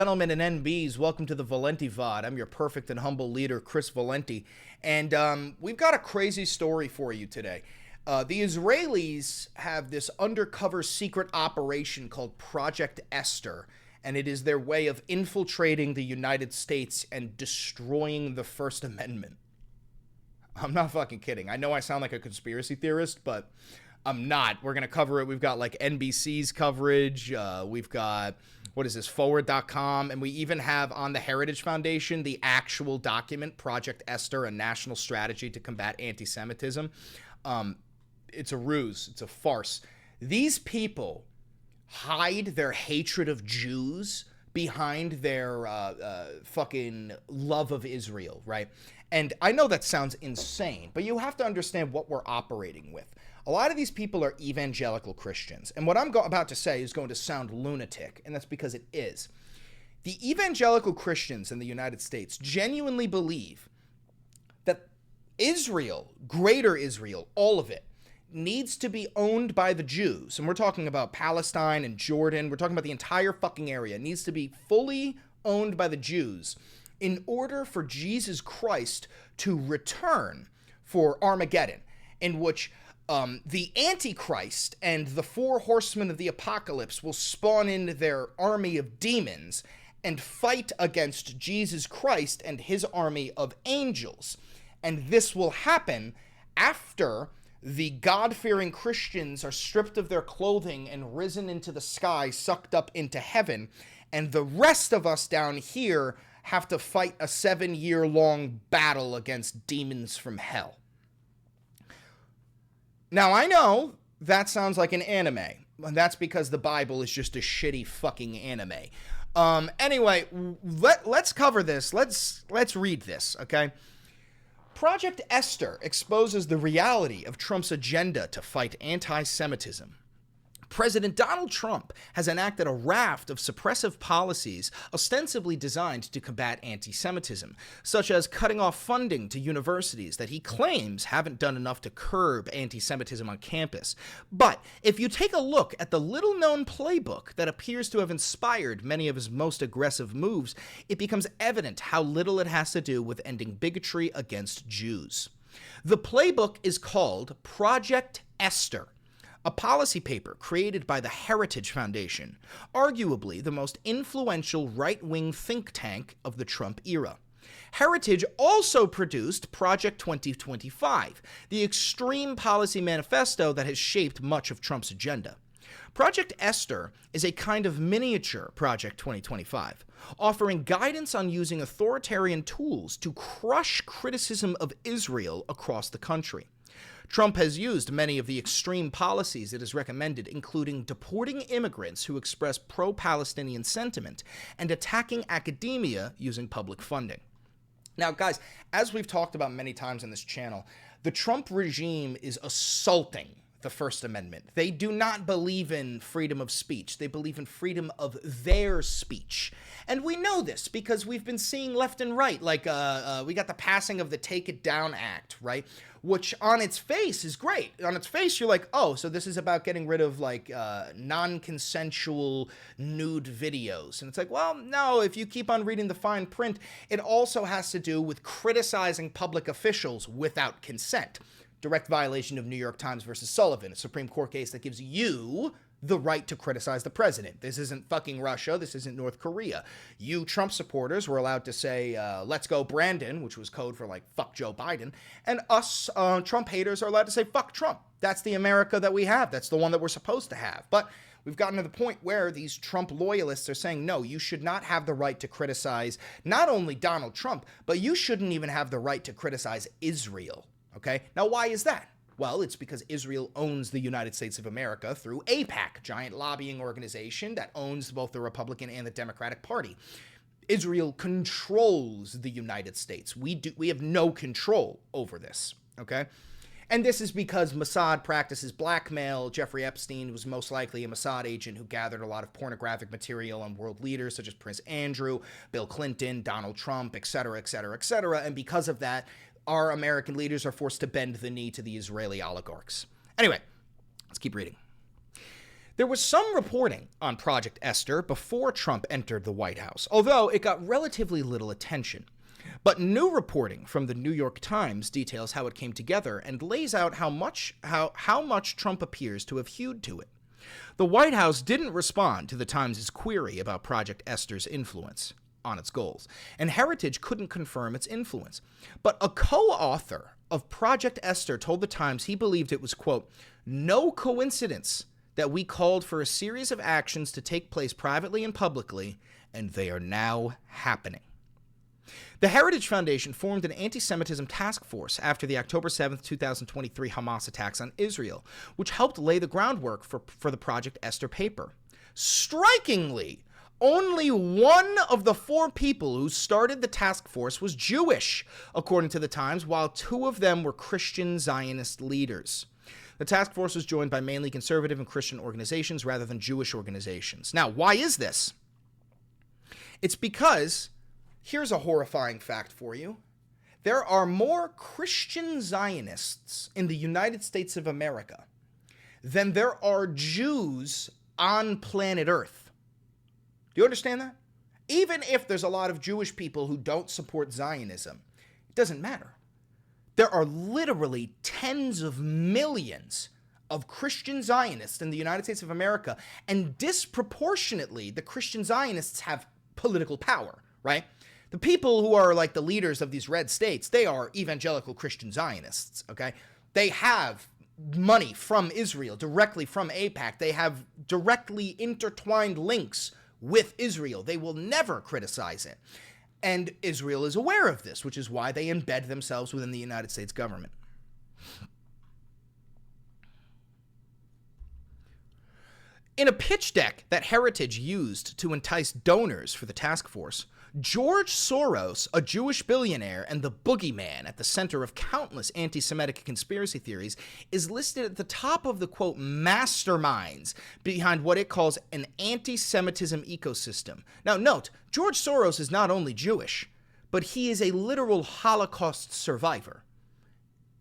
Gentlemen and NBs, welcome to the Valenti Vod. I'm your perfect and humble leader, Chris Valenti, and we've got a crazy story for you today. The Israelis have this undercover secret operation called Project Esther, and it is their way of infiltrating the United States and destroying the First Amendment. I'm not fucking kidding. I know I sound like a conspiracy theorist, but I'm not. We're going to cover it. We've got like NBC's coverage. We've got, what is this, forward.com. And we even have on the Heritage Foundation the actual document, Project Esther, a national strategy to combat anti-Semitism. It's a ruse. It's a farce. These people hide their hatred of Jews behind their fucking love of Israel, right? And I know that sounds insane, but you have to understand what we're operating with. A lot of these people are evangelical Christians, and what I'm about to say is going to sound lunatic, and that's because it is. The evangelical Christians in the United States genuinely believe that Israel, greater Israel, all of it, needs to be owned by the Jews. And we're talking about Palestine and Jordan. We're talking about the entire fucking area. It needs to be fully owned by the Jews in order for Jesus Christ to return for Armageddon, in which the Antichrist and the four horsemen of the apocalypse will spawn in their army of demons and fight against Jesus Christ and his army of angels. And this will happen after the God-fearing Christians are stripped of their clothing and risen into the sky, sucked up into heaven, and the rest of us down here have to fight a 7-year-long battle against demons from hell. Now, I know that sounds like an anime, and that's because the Bible is just a shitty fucking anime. Anyway, let's cover this. Let's read this, okay? Project Esther exposes the reality of Trump's agenda to fight anti-Semitism. President Donald Trump has enacted a raft of suppressive policies ostensibly designed to combat anti-Semitism, such as cutting off funding to universities that he claims haven't done enough to curb anti-Semitism on campus. But if you take a look at the little-known playbook that appears to have inspired many of his most aggressive moves, it becomes evident how little it has to do with ending bigotry against Jews. The playbook is called Project Esther, a policy paper created by the Heritage Foundation, arguably the most influential right-wing think tank of the Trump era. Heritage also produced Project 2025, the extreme policy manifesto that has shaped much of Trump's agenda. Project Esther is a kind of miniature Project 2025, offering guidance on using authoritarian tools to crush criticism of Israel across the country. Trump has used many of the extreme policies it has recommended, including deporting immigrants who express pro-Palestinian sentiment and attacking academia using public funding. Now, guys, as we've talked about many times on this channel, the Trump regime is assaulting the First Amendment. They do not believe in freedom of speech. They believe in freedom of their speech. And we know this because we've been seeing left and right, like we got the passing of the Take It Down Act, right? Which on its face is great. On its face, you're like, oh, so this is about getting rid of like non-consensual nude videos. And it's like, well, no, if you keep on reading the fine print, it also has to do with criticizing public officials without consent. Direct violation of New York Times versus Sullivan, a Supreme Court case that gives you the right to criticize the president. This isn't fucking Russia. This isn't North Korea. You Trump supporters were allowed to say, let's go Brandon, which was code for like, fuck Joe Biden. And us Trump haters are allowed to say, fuck Trump. That's the America that we have. That's the one that we're supposed to have. But we've gotten to the point where these Trump loyalists are saying, no, you should not have the right to criticize not only Donald Trump, but you shouldn't even have the right to criticize Israel. Okay, now why is that? Well, it's because Israel owns the United States of America through AIPAC, giant lobbying organization that owns both the Republican and the Democratic Party. Israel controls the United States. We have no control over this, okay? And this is because Mossad practices blackmail. Jeffrey Epstein was most likely a Mossad agent who gathered a lot of pornographic material on world leaders such as Prince Andrew, Bill Clinton, Donald Trump, etc., etc., etc. And because of that, our American leaders are forced to bend the knee to the Israeli oligarchs. Anyway, let's keep reading. There was some reporting on Project Esther before Trump entered the White House, although it got relatively little attention. But new reporting from the New York Times details how it came together and lays out how much Trump appears to have hewed to it. The White House didn't respond to the Times' query about Project Esther's influence on its goals, and Heritage couldn't confirm its influence. But a co-author of Project Esther told the Times he believed it was, quote, no coincidence that we called for a series of actions to take place privately and publicly, and they are now happening. The Heritage Foundation formed an anti-Semitism task force after the October 7, 2023 Hamas attacks on Israel, which helped lay the groundwork for the Project Esther paper. Strikingly, only one of the 4 people who started the task force was Jewish, according to the Times, while 2 of them were Christian Zionist leaders. The task force was joined by mainly conservative and Christian organizations rather than Jewish organizations. Now, why is this? It's because, here's a horrifying fact for you. There are more Christian Zionists in the United States of America than there are Jews on planet Earth. Do you understand that? Even if there's a lot of Jewish people who don't support Zionism, it doesn't matter. There are literally tens of millions of Christian Zionists in the United States of America, and disproportionately, the Christian Zionists have political power, right? The people who are like the leaders of these red states, they are evangelical Christian Zionists, okay? They have money from Israel, directly from AIPAC. They have directly intertwined links with Israel. They will never criticize it. And Israel is aware of this, which is why they embed themselves within the United States government. In a pitch deck that Heritage used to entice donors for the task force, George Soros, a Jewish billionaire and the boogeyman at the center of countless anti-Semitic conspiracy theories, is listed at the top of the, quote, masterminds behind what it calls an anti-Semitism ecosystem. Now, note, George Soros is not only Jewish, but he is a literal Holocaust survivor.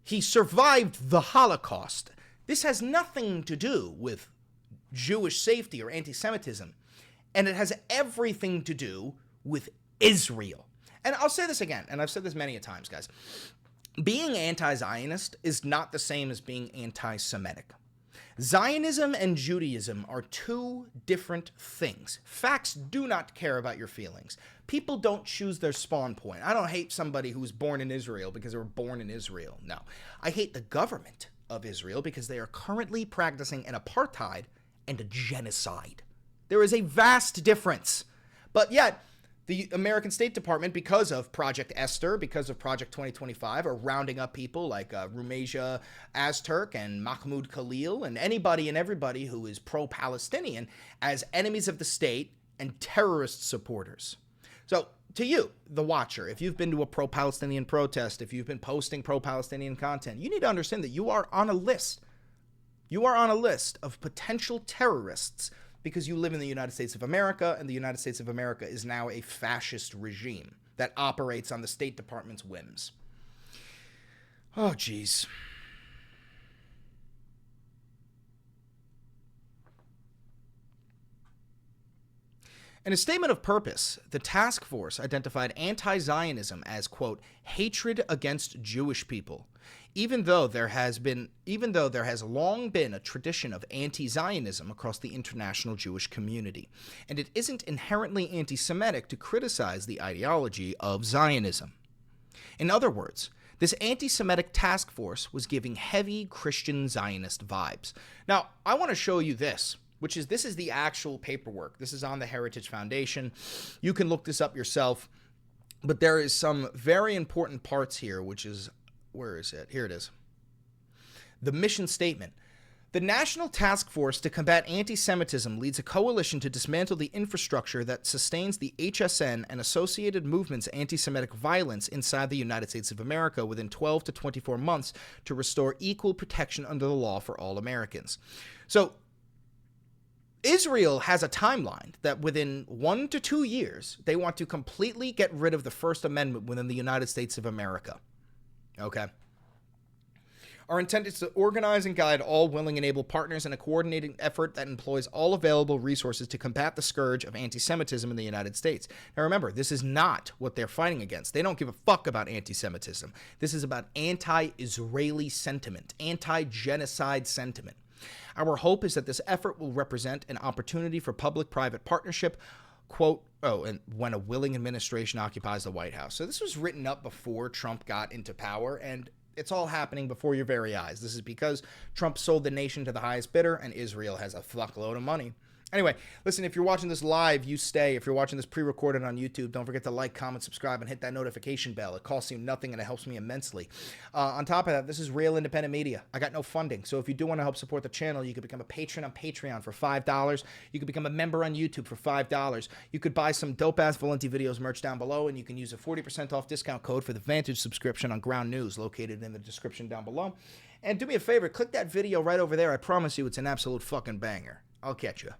He survived the Holocaust. This has nothing to do with Jewish safety or anti-Semitism, and it has everything to do with Israel. And I'll say this again, and I've said this many a times, guys. Being anti-Zionist is not the same as being anti-Semitic. Zionism and Judaism are 2 different things. Facts do not care about your feelings. People don't choose their spawn point. I don't hate somebody who was born in Israel because they were born in Israel. No. I hate the government of Israel because they are currently practicing an apartheid and a genocide. There is a vast difference. But yet, the American State Department, because of Project Esther, because of Project 2025, are rounding up people like Rumeja Azturk and Mahmoud Khalil and anybody and everybody who is pro-Palestinian as enemies of the state and terrorist supporters. So, to you, the watcher, if you've been to a pro-Palestinian protest, if you've been posting pro-Palestinian content, you need to understand that you are on a list. You are on a list of potential terrorists because you live in the United States of America, and the United States of America is now a fascist regime that operates on the State Department's whims. Oh, geez. In a statement of purpose, the task force identified anti-Zionism as, quote, hatred against Jewish people, even though there has long been a tradition of anti-Zionism across the international Jewish community, and it isn't inherently anti-Semitic to criticize the ideology of Zionism. In other words, this anti-Semitic task force was giving heavy Christian Zionist vibes. Now, I want to show you this. This is the actual paperwork. This is on the Heritage Foundation. You can look this up yourself, but there is some very important parts here, which is, where is it? Here it is. The mission statement. The National Task Force to Combat Anti-Semitism leads a coalition to dismantle the infrastructure that sustains the HSN and associated movements' anti-Semitic violence inside the United States of America within 12 to 24 months to restore equal protection under the law for all Americans. So, Israel has a timeline that within 1 to 2 years, they want to completely get rid of the First Amendment within the United States of America. Okay. Our intent is to organize and guide all willing and able partners in a coordinated effort that employs all available resources to combat the scourge of anti-Semitism in the United States. Now remember, this is not what they're fighting against. They don't give a fuck about anti-Semitism. This is about anti-Israeli sentiment, anti-genocide sentiment. Our hope is that this effort will represent an opportunity for public-private partnership, quote, and when a willing administration occupies the White House. So this was written up before Trump got into power, and it's all happening before your very eyes. This is because Trump sold the nation to the highest bidder, and Israel has a fuckload of money. Anyway, listen, if you're watching this live, you stay. If you're watching this pre-recorded on YouTube, don't forget to like, comment, subscribe, and hit that notification bell. It costs you nothing, and it helps me immensely. On top of that, this is real independent media. I got no funding, so if you do want to help support the channel, you could become a patron on Patreon for $5. You could become a member on YouTube for $5. You could buy some dope-ass Valenti Videos merch down below, and you can use a 40% off discount code for the Vantage subscription on Ground News, located in the description down below. And do me a favor, click that video right over there. I promise you it's an absolute fucking banger. I'll catch you.